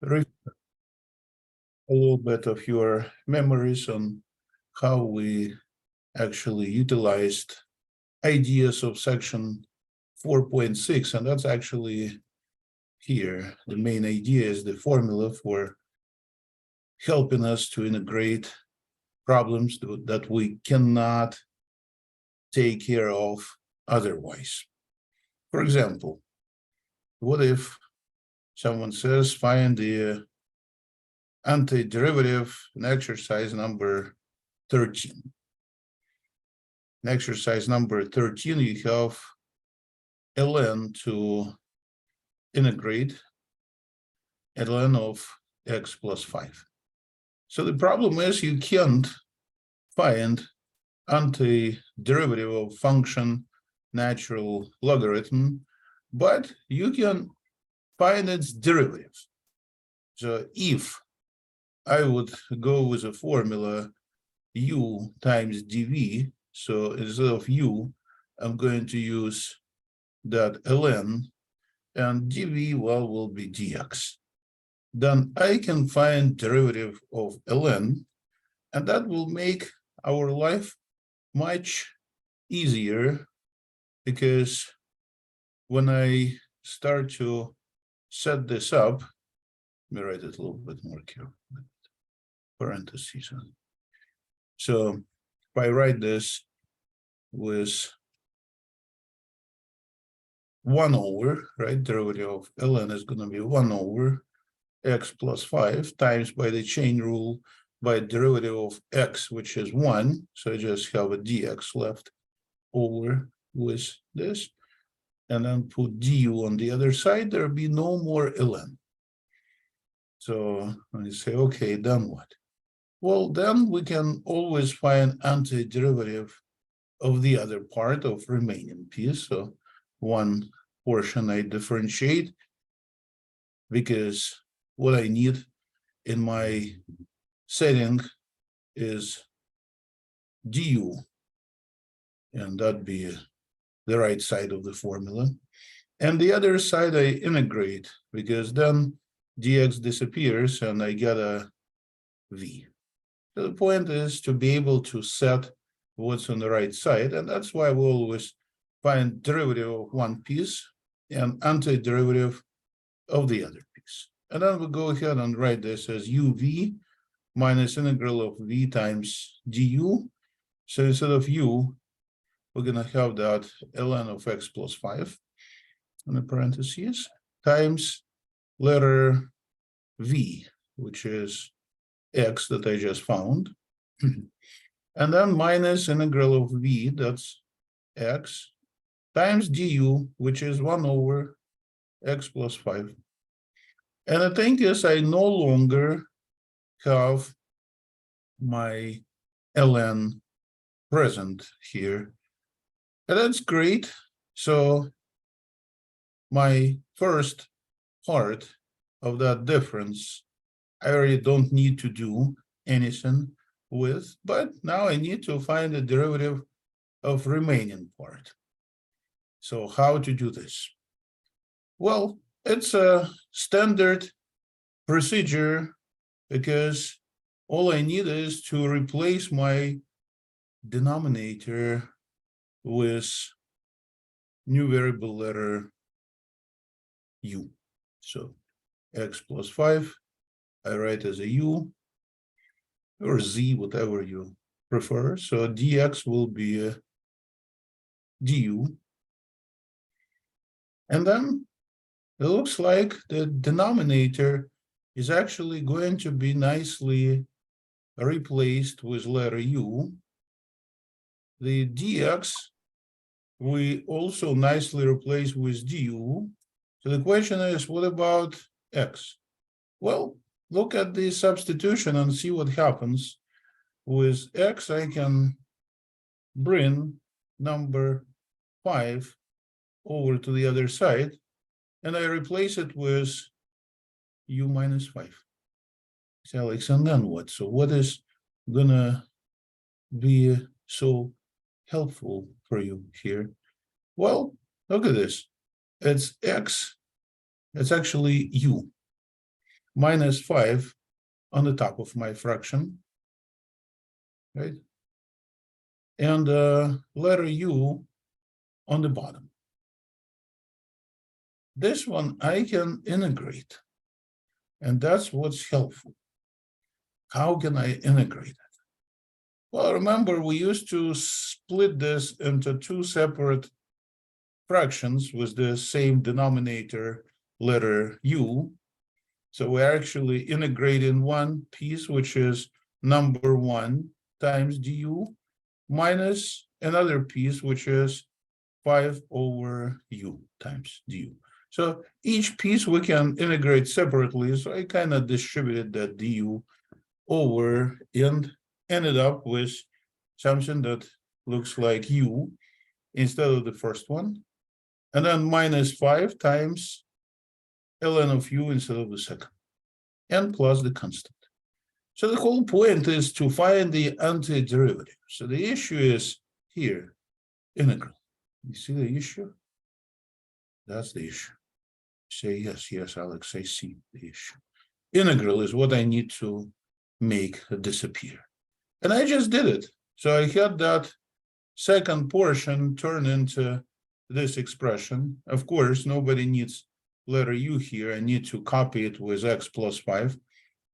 a little bit of your memories on how we actually utilized ideas of section 4.6, and that's actually here. The main idea is the formula for helping us to integrate problems that we cannot take care of otherwise. For example, what if someone says find the antiderivative in exercise number 13. In exercise number 13, you have ln to integrate ln of x plus 5. So the problem is you can't find antiderivative of function natural logarithm, but you can find its derivative. So if I would go with a formula u times dv, so instead of u, I'm going to use that ln, and dv, well, will be dx. Then I can find derivative of ln, and that will make our life much easier, because when I start to set this up, let me write it a little bit more carefully, parentheses. So if I write this with 1 over, right, derivative of ln is going to be 1 over x plus 5 times by the chain rule by derivative of x, which is 1. So I just have a dx left over with this, and then put du on the other side. There'll be no more ln. So I say, okay, then what? Well, then we can always find antiderivative of the other part of remaining piece. So one portion I differentiate, because what I need in my setting is du, and that'd be the right side of the formula. And the other side I integrate, because then dx disappears and I get a v. So the point is to be able to set what's on the right side, and that's why we always find derivative of one piece and antiderivative of the other piece. And then we go ahead and write this as uv minus integral of v times du. So instead of u, we're going to have that ln of x plus 5 in the parentheses times letter v, which is x that I just found, and then minus integral of v, that's x, times du, which is 1 over x plus 5. And the thing is, I no longer have my ln present here, and that's great. So my first part of that difference, I already don't need to do anything with, but now I need to find the derivative of remaining part. So how to do this? Well, it's a standard procedure, because all I need is to replace my denominator with new variable letter u. So x plus 5, I write as a u, or z, whatever you prefer. So dx will be a du. And then it looks like the denominator is actually going to be nicely replaced with letter u. The dx we also nicely replace with du. So the question is, what about x? Well, look at the substitution and see what happens. With x, I can bring number 5 over to the other side, and I replace it with u minus 5. So Alex, and then what? So what is gonna be so helpful for you here? Well, look at this. It's x, it's actually u. minus 5 on the top of my fraction, right? And letter U on the bottom. This one I can integrate, and that's what's helpful. How can I integrate it? Well, remember, we used to split this into two separate fractions with the same denominator, letter U. So we're actually integrating one piece, which is number 1 times du, minus another piece, which is 5 over u times du. So each piece we can integrate separately. So I kind of distributed that du over and ended up with something that looks like u instead of the first one. And then minus 5 times ln of u instead of the second, and plus the constant. So the whole point is to find the antiderivative. So the issue is here, integral. You see the issue? That's the issue. Say yes, yes, Alex, I see the issue. Integral is what I need to make disappear. And I just did it. So I had that second portion turn into this expression. Of course, nobody needs letter u here. I need to copy it with x plus 5.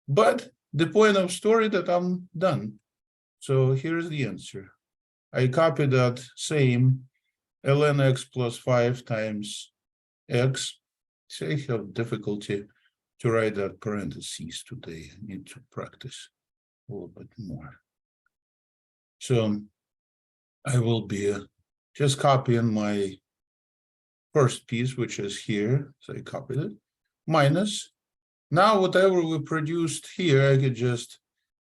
But the point of story that I'm done. So here's the answer. I copied that same ln x plus 5 times x. So I have difficulty to write that parentheses today. I need to practice a little bit more. So I will be just copying my first piece, which is here. So I copied it, minus. Now whatever we produced here, I could just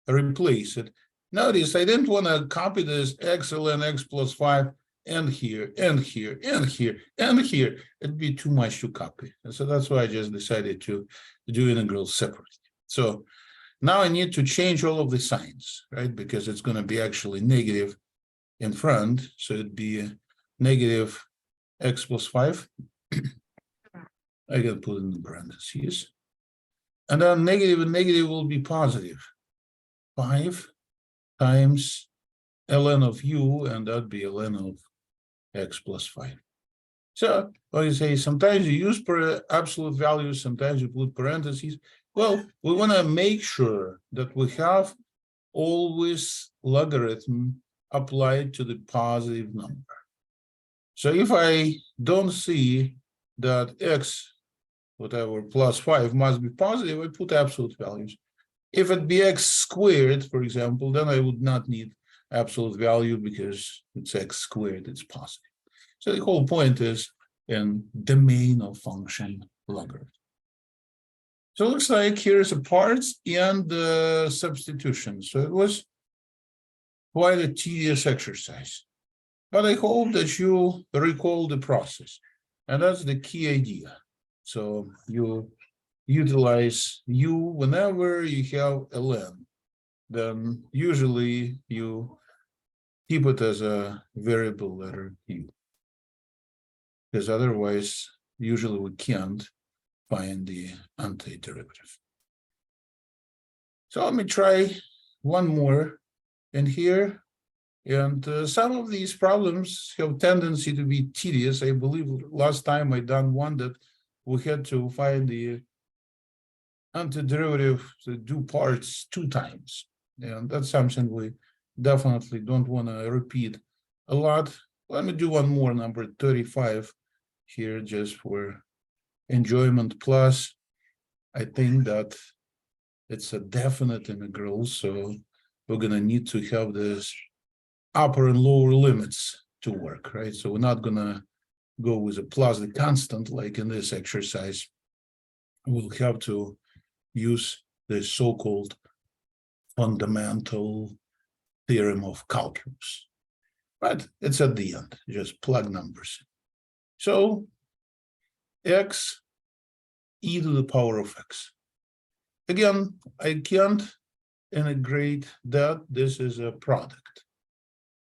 replace it. Notice I didn't want to copy this x ln x plus 5 and here, and here, and here, and here. It'd be too much to copy. And so that's why I just decided to do integrals separately. So now I need to change all of the signs, right? Because it's going to be actually negative in front. So it'd be negative x plus 5. I can put in the parentheses. And then negative and negative will be positive. 5 times ln of u, and that'd be ln of x plus 5. So, like I say, sometimes you use absolute values, sometimes you put parentheses. Well, we want to make sure that we have always logarithm applied to the positive number. So if I don't see that x, whatever, plus 5 must be positive, I put absolute values. If it be x squared, for example, then I would not need absolute value because it's x squared, it's positive. So the whole point is in domain of function logarithm. So it looks like here's a parts and the substitution. So it was quite a tedious exercise, but I hope that you recall the process, and that's the key idea. So you utilize u whenever you have ln, then usually you keep it as a variable letter u, because otherwise usually we can't find the antiderivative. So let me try one more in here. And some of these problems have tendency to be tedious. I believe last time I done one that we had to find the antiderivative to do parts 2 times. And that's something we definitely don't want to repeat a lot. Let me do one more, number 35 here, just for enjoyment. Plus, I think that it's a definite integral, so we're going to need to have this upper and lower limits to work, right? So we're not going to go with a plus the constant like in this exercise. We'll have to use the so-called fundamental theorem of calculus. But it's at the end, just plug numbers. So x e to the power of x. Again, I can't integrate that. This is a product.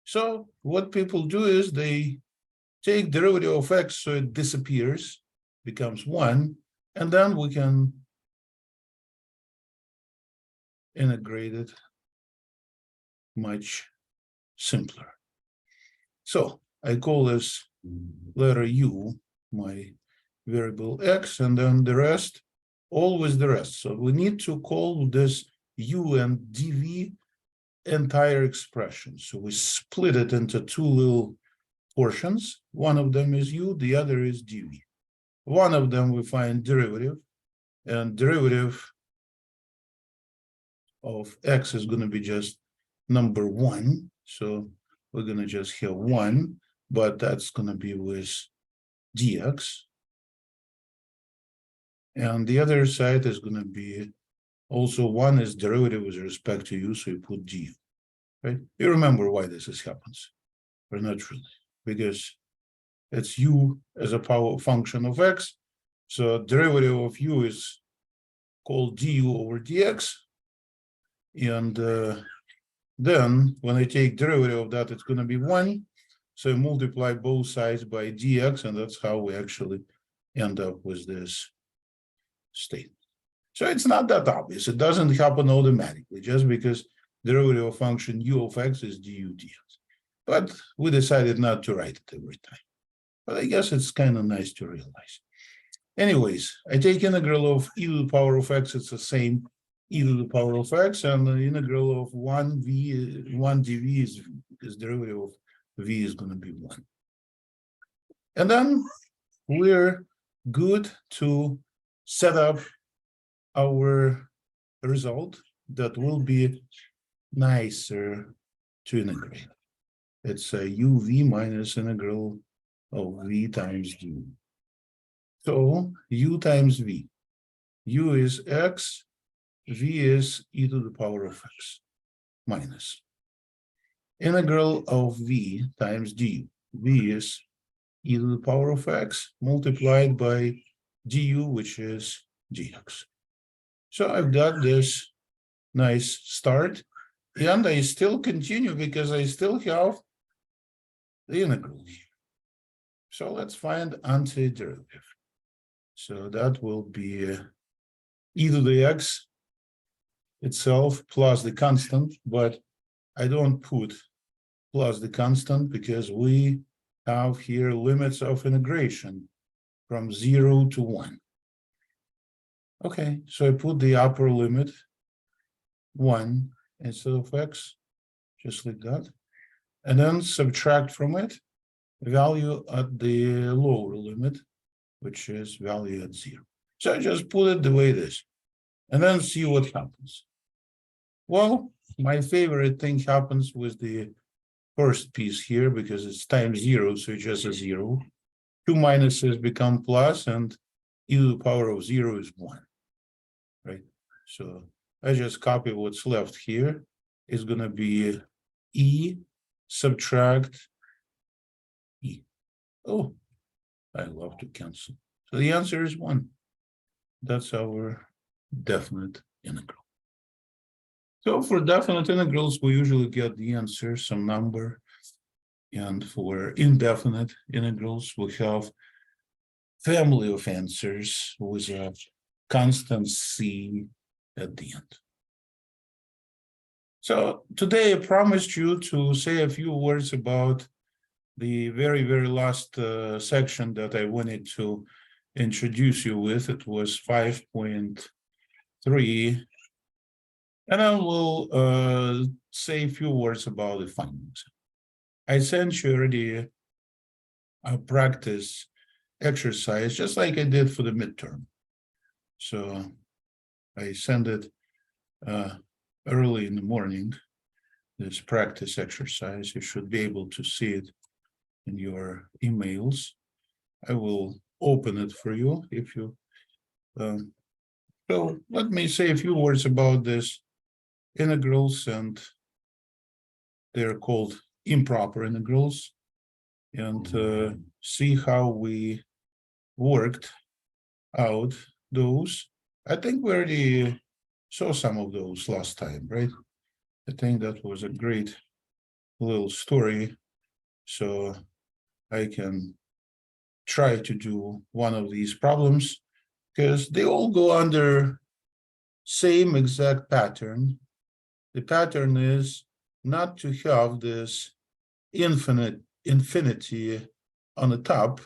So what people do is they take derivative of x so it disappears, becomes 1, and then we can integrated much simpler. So I call this letter u my variable x, and then the rest, always the rest. So we need to call this u and dv entire expression. So we split it into two little portions. One of them is u, the other is dv. One of them we find derivative, and derivative of x is going to be just number 1. So we're going to just have 1, but that's going to be with dx. And the other side is going to be also 1 is derivative with respect to u, so you put du, right? You remember why this happens, or not really, because it's u as a power function of x. So derivative of u is called du over dx. And then when I take derivative of that, it's going to be 1. So I multiply both sides by dx, and that's how we actually end up with this state. So it's not that obvious. It doesn't happen automatically just because derivative of function u of x is du dx. But we decided not to write it every time. But I guess it's kind of nice to realize. Anyways, I take integral of e to the power of x. It's the same e to the power of x, and the integral of 1 dv is v, because derivative of v is going to be 1. And then we're good to set up our result that will be nicer to integrate. It's a uv minus integral of v times du. So u times v. U is x, v is e to the power of x minus integral of v times du. V is e to the power of x multiplied by du, which is dx. So I've got this nice start, and I still continue because I still have the integral here. So let's find antiderivative. So that will be e to the x itself plus the constant, but I don't put plus the constant because we have here limits of integration from 0 to 1. Okay, so I put the upper limit 1 instead of x, just like that, and then subtract from it value at the lower limit, which is value at 0. So I just put it the way it is, and then see what happens. Well, my favorite thing happens with the first piece here because it's times 0, so it's just a 0. 2 minuses become plus, and e to the power of 0 is 1, right? So I just copy what's left here. It's going to be e subtract e. Oh, I love to cancel. So the answer is 1. That's our definite integral. So for definite integrals, we usually get the answer, some number. And for indefinite integrals, we have family of answers with a constant c at the end. So today I promised you to say a few words about the very, very last section that I wanted to introduce you with. It was 5.3. And I will say a few words about the findings. I sent you already a practice exercise, just like I did for the midterm. So I sent it early in the morning, this practice exercise. You should be able to see it in your emails. I will open it for you if you. So let me say a few words about this integrals, and they're called improper integrals, and see how we worked out those. I think we already saw some of those last time, right? I think that was a great little story. So I can try to do one of these problems because they all go under same exact pattern. the pattern is not to have this infinity on the top,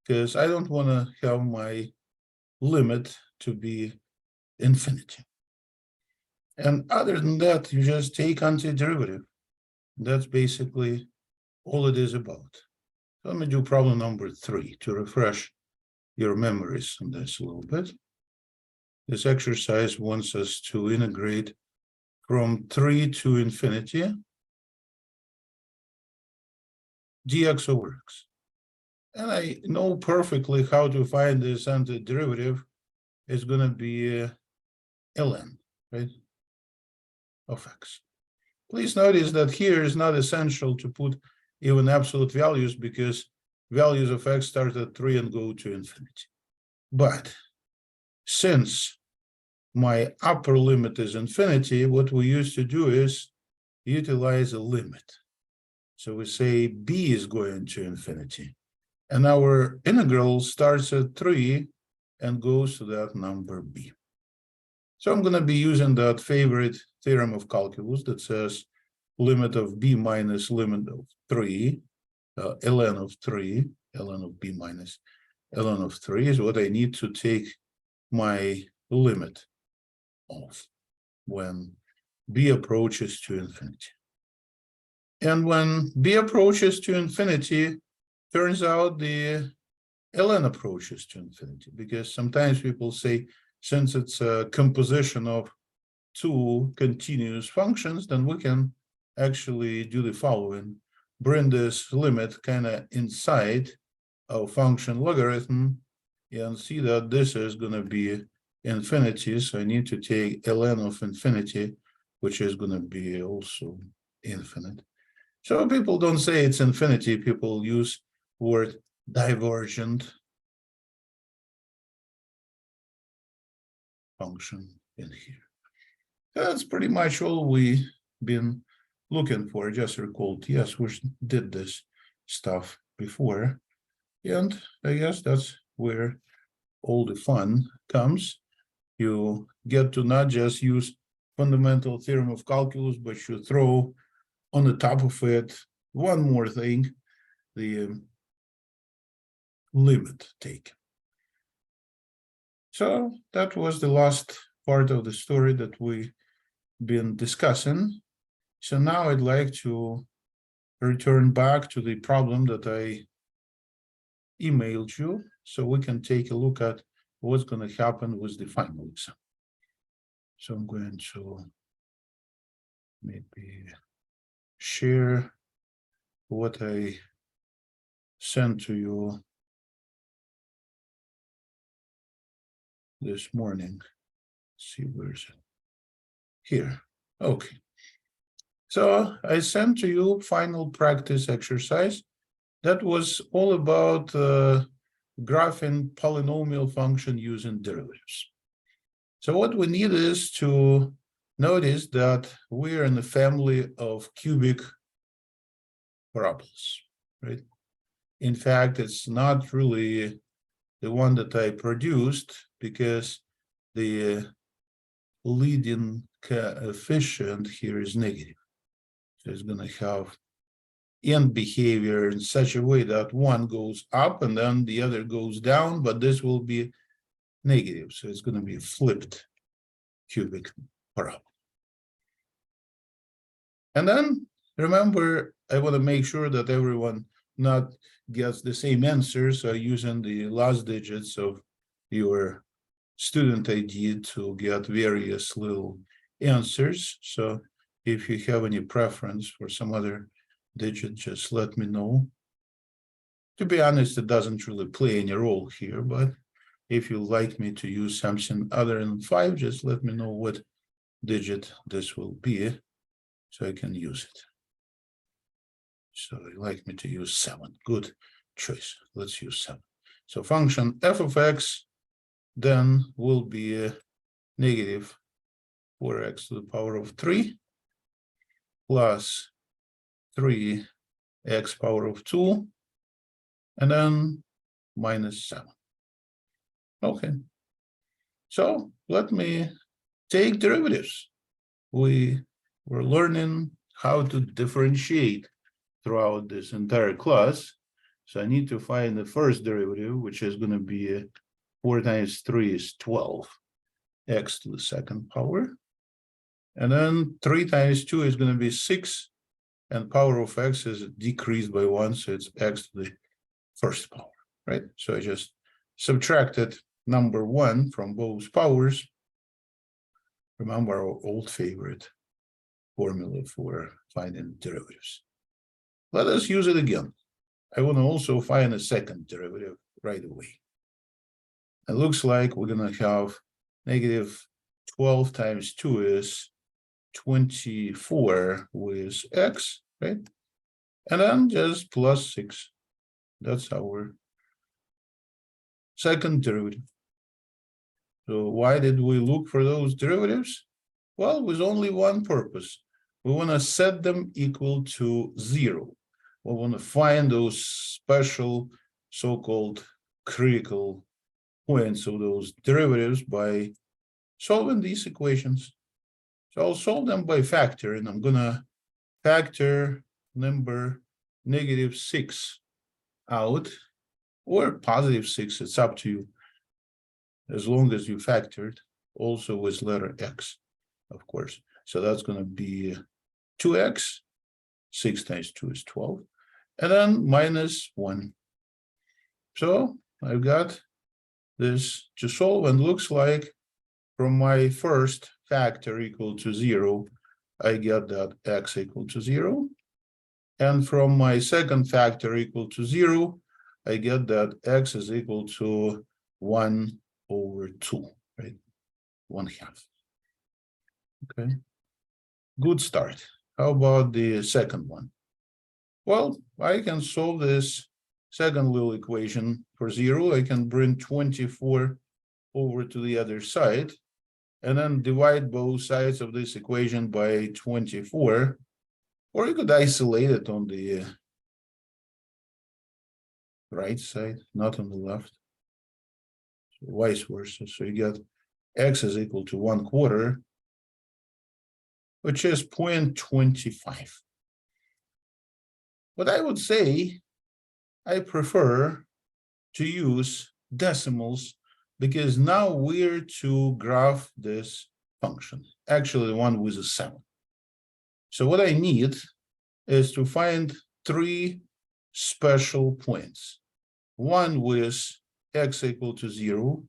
because I don't want to have my limit to be infinity. And other than that, you just take antiderivative. That's basically all it is about. So let me do problem number 3 to refresh your memories on this a little bit. This exercise wants us to integrate from 3 to infinity dx over x. And I know perfectly how to find this antiderivative. It's going to be ln, right, of x. Please notice that here is not essential to put even absolute values, because values of x start at 3 and go to infinity. But since my upper limit is infinity, what we used to do is utilize a limit. So we say b is going to infinity, and our integral starts at 3 and goes to that number b. So I'm going to be using that favorite theorem of calculus that says limit of b minus limit of 3, ln of 3, ln of b minus ln of 3 is what I need to take my limit of when b approaches to infinity. And when b approaches to infinity, turns out the ln approaches to infinity, because sometimes people say, since it's a composition of 2 continuous functions, then we can actually do the following: bring this limit kind of inside our function logarithm and see that this is going to be infinity. So I need to take ln of infinity, which is going to be also infinite. So people don't say it's infinity. People use word divergent function in here. That's pretty much all we've been looking for. Just recalled, yes, we did this stuff before. And I guess that's where all the fun comes. You get to not just use fundamental theorem of calculus, but you throw on the top of it one more thing, the limit take. So that was the last part of the story that we've been discussing. So now I'd like to return back to the problem that I emailed you, so we can take a look at what's going to happen with the final exam. So I'm going to maybe share what I sent to you this morning. Let's see, where is it? Here. Okay. So I sent to you final practice exercise that was all about graphing polynomial function using derivatives. So what we need is to notice that we're in the family of cubic parabolas, right? In fact, it's not really the one that I produced, because the leading coefficient here is negative. So it's going to have end behavior in such a way that one goes up and then the other goes down, but this will be negative. So it's going to be a flipped cubic parabola. And then remember, I want to make sure that everyone not gets the same answer. So using the last digits of your student ID to get various little answers. So if you have any preference for some other digit, just let me know. To be honest, it doesn't really play any role here, but if you like me to use something other than 5, just let me know what digit this will be so I can use it. So you like me to use 7. Good choice. Let's use 7. So function f of x then will be a negative 4x to the power of 3 plus 3x power of 2 and then minus 7. Okay. So let me take derivatives. We we're learning how to differentiate throughout this entire class. So I need to find the first derivative, which is going to be 4 times 3 is 12, x to the second power. And then 3 times 2 is going to be 6, and power of x is decreased by 1, so it's x to the first power, right? So I just subtracted number 1 from both powers. Remember our old favorite formula for finding derivatives. Let us use it again. I want to also find a second derivative right away. It looks like we're going to have negative 12 times 2 is 24 with x, right? And then just plus 6. That's our second derivative. So why did we look for those derivatives? Well, with only one purpose. We want to set them equal to 0. We want to find those special so-called critical points of those derivatives by solving these equations. So I'll solve them by factoring. I'm going to factor number negative 6 out, or positive 6, it's up to you, as long as you factored, also with letter x, of course. So that's going to be 2x, 6 times 2 is 12, and then minus 1. So I've got this to solve, and looks like from my first factor equal to 0, I get that x equal to 0. And from my second factor equal to 0, I get that x is equal to 1 over 2, right? 1/2. Okay. Good start. How about the second one? Well, I can solve this second little equation for 0. I can bring 24 over to the other side, and then divide both sides of this equation by 24, or you could isolate it on the right side, not on the left, so vice versa. So you get x is equal to 1/4, which is 0.25. But I would say I prefer to use decimals, because now we're to graph this function, actually the one with a 7. So what I need is to find 3 special points. One with x equal to 0,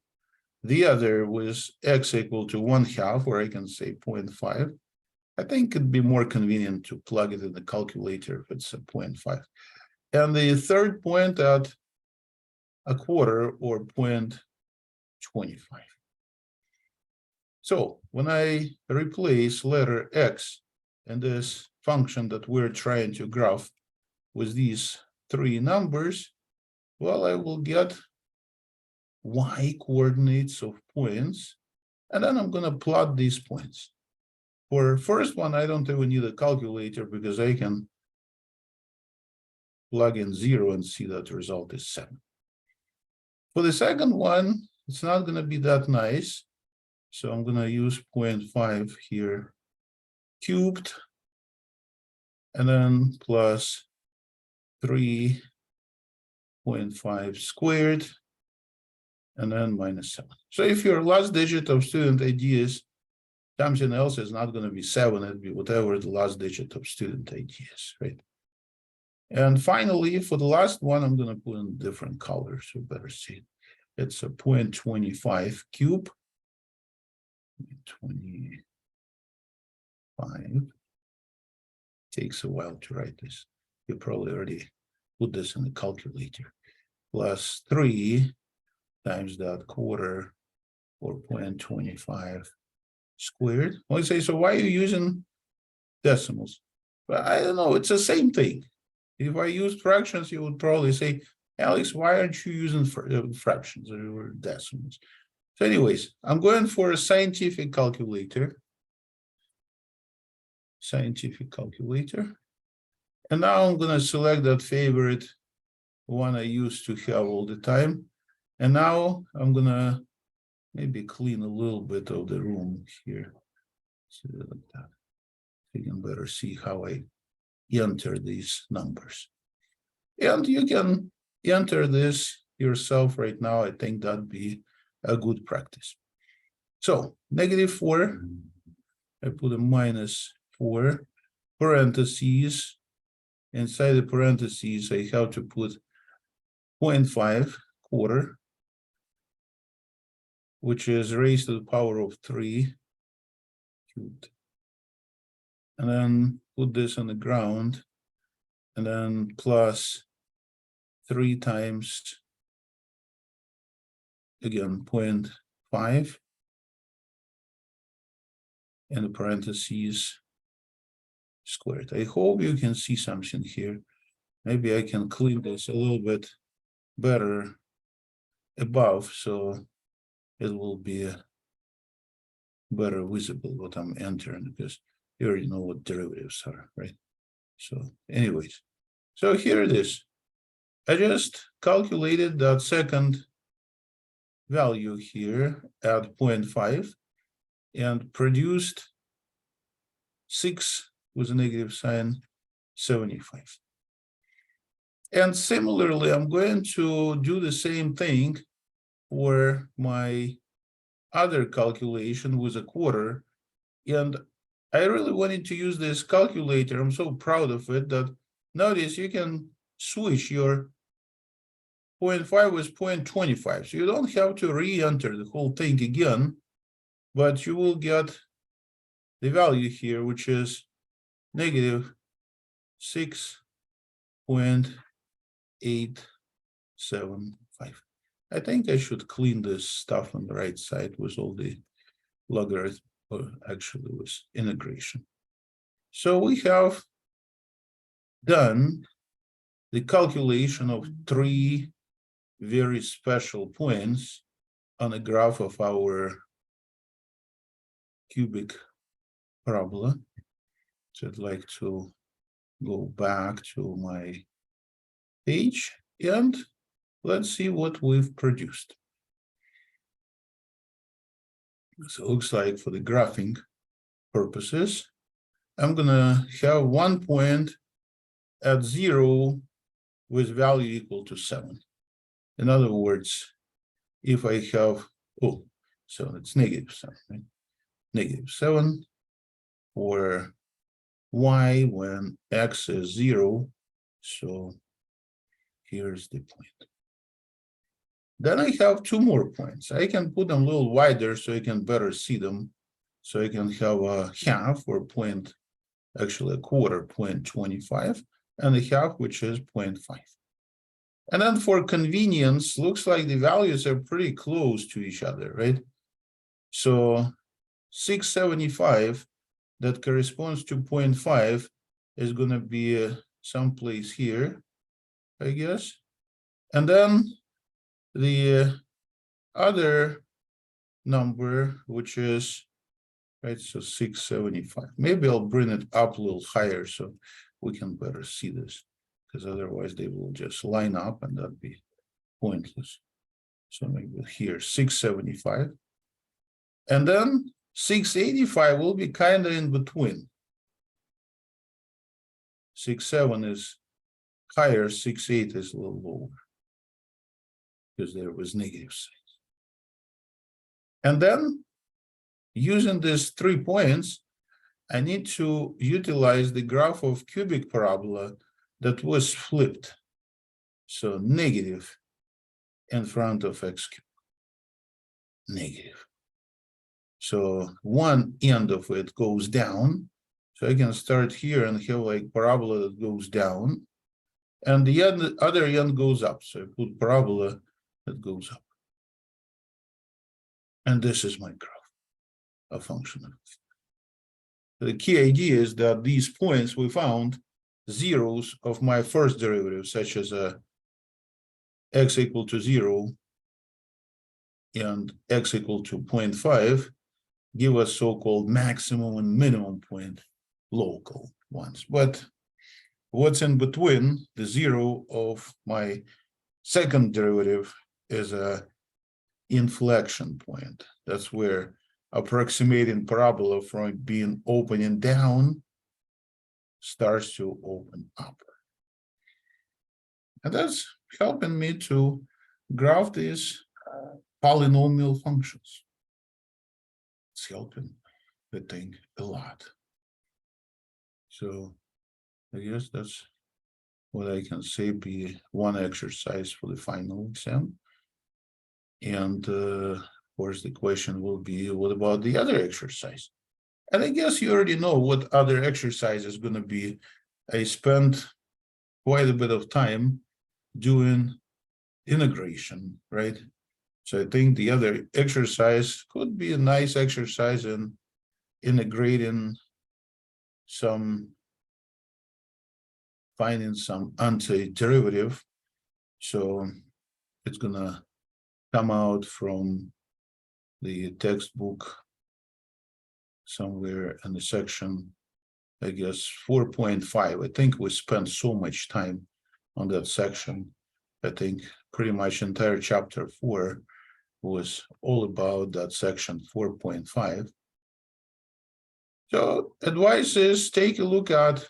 the other with x equal to 1/2, or I can say 0.5. I think it'd be more convenient to plug it in the calculator if it's a 0.5. And the third point at 1/4, or 0.25. So when I replace letter x in this function that we're trying to graph with these 3 numbers, well, I will get y coordinates of points, and then I'm going to plot these points. For first one, I don't even need a calculator, because I can plug in 0 and see that the result is 7. For the second one, it's not going to be that nice. So I'm going to use 0.5 here cubed, and then plus 3.5 squared, and then minus 7. So if your last digit of student ID is something else, is not going to be 7, it'll be whatever the last digit of student ID is, right? And finally, for the last one, I'm going to put in different colors, so better see it. It's a 0.25 cube. 25. Takes a while to write this. You probably already put this in the calculator. Plus 3 times that 1/4, or 0.25 squared. Well, you say, so why are you using decimals? But I don't know, it's the same thing. If I used fractions, you would probably say, Alex, why aren't you using fractions or decimals? So anyways, I'm going for a scientific calculator. And now I'm going to select that favorite one I used to have all the time. And now I'm going to maybe clean a little bit of the room here. So like that. You can better see how I enter these numbers. And you can enter this yourself right now. I think that'd be a good practice. So -4, I put a -4, parentheses. Inside the parentheses, I have to put 0.5 quarter, which is raised to the power of 3 cubed. And then put this on the ground, and then plus 3 times, again, 0.5, and the parentheses squared. I hope you can see something here. Maybe I can clean this a little bit better above, so it will be better visible what I'm entering, because you already know what derivatives are, right? So anyways, so here it is. I just calculated that second value here at 0.5 and produced 6 with a negative sign, 75. And similarly, I'm going to do the same thing for my other calculation with a quarter. And I really wanted to use this calculator. I'm so proud of it that notice you can switch your 0.5 with 0.25. So you don't have to re-enter the whole thing again, but you will get the value here, which is negative 6.875. I think I should clean this stuff on the right side with all the logarithm, or actually with integration. So we have done the calculation of 3 very special points on a graph of our cubic parabola. So I'd like to go back to my page and let's see what we've produced. So it looks like for the graphing purposes, I'm gonna have 1 point at 0 with value equal to 7. In other words, if I have, so it's -7, right? -7 for y when x is 0. So here's the point. Then I have 2 more points. I can put them a little wider so I can better see them. So I can have a half or point, actually a quarter, 0.25, and a half, which is 0.5. And then for convenience, looks like the values are pretty close to each other, right? So 675, that corresponds to 0.5, is going to be someplace here, I guess. And then the other number, which is, right, so 675. Maybe I'll bring it up a little higher so we can better see this, because otherwise they will just line up and that'd be pointless. So maybe here, 675. And then 685 will be kind of in between. 6.7 is higher, 6.8 is a little lower, because there was negative signs. And then using these 3 points, I need to utilize the graph of cubic parabola that was flipped. So negative in front of x cubed, negative. So one end of it goes down. So I can start here and have like parabola that goes down. And the other end goes up. So I put parabola that goes up. And this is my graph, a function of. The key idea is that these points we found zeros of my first derivative, such as x equal to 0 and x equal to 0.5, give us so-called maximum and minimum point local ones. But what's in between the 0 of my second derivative is a inflection point. That's where approximating parabola from being open and down starts to open up. And that's helping me to graph these polynomial functions. It's helping, I think, a lot. So I guess that's what I can say be one exercise for the final exam. And of course, the question will be, what about the other exercise? And I guess you already know what other exercise is going to be. I spent quite a bit of time doing integration, right? So I think the other exercise could be a nice exercise in integrating finding some antiderivative. So it's gonna come out from the textbook somewhere in the section, I guess 4.5. I think we spent so much time on that section. I think pretty much entire chapter 4 was all about that section 4.5. So advice is take a look at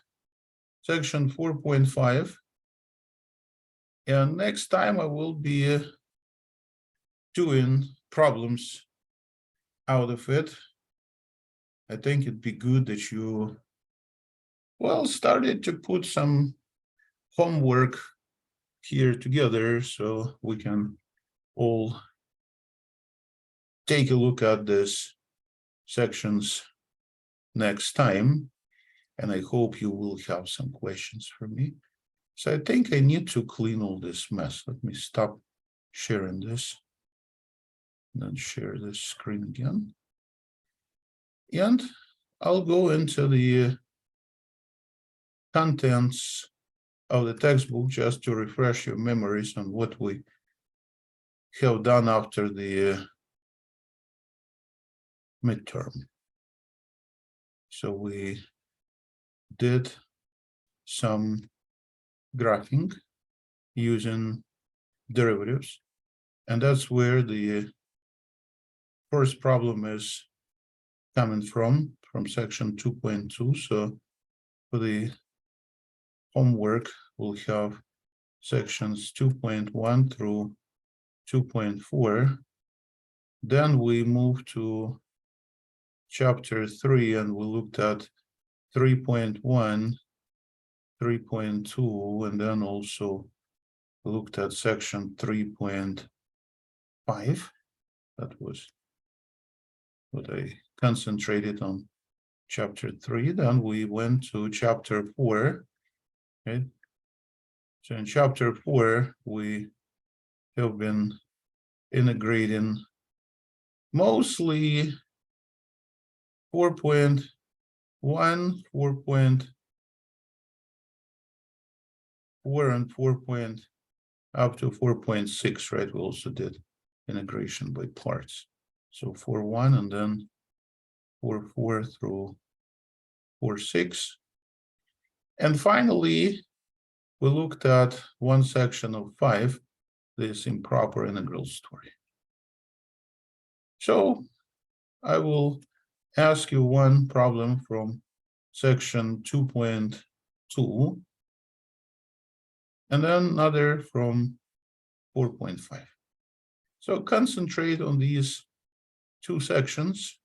section 4.5. And next time I will be doing problems out of it. I think it'd be good that you, well, started to put some homework here together so we can all take a look at these sections next time. And I hope you will have some questions for me. So I think I need to clean all this mess. Let me stop sharing this. And then share this screen again. And I'll go into the contents of the textbook just to refresh your memories on what we have done after the midterm. So we did some graphing using derivatives, and that's where the first problem is coming from section 2.2. So for the homework, we'll have sections 2.1 through 2.4. Then we move to chapter 3 and we looked at 3.1, 3.2, and then also looked at section 3.5. That was what I concentrated on chapter 3. Then we went to chapter 4. Okay. So in chapter 4, we have been integrating mostly 4.1, 4.4, and 4. Up to 4.6, right? We also did integration by parts. So 4.1 and then 4.4 through 4.6. And finally, we looked at one section of 5, this improper integral story. So I will ask you one problem from section 2.2, and then another from 4.5. So concentrate on these two sections,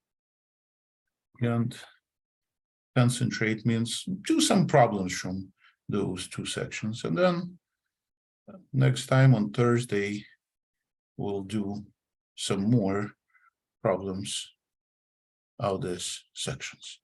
and concentrate means do some problems from those two sections. And then next time on Thursday, we'll do some more problems out of these sections.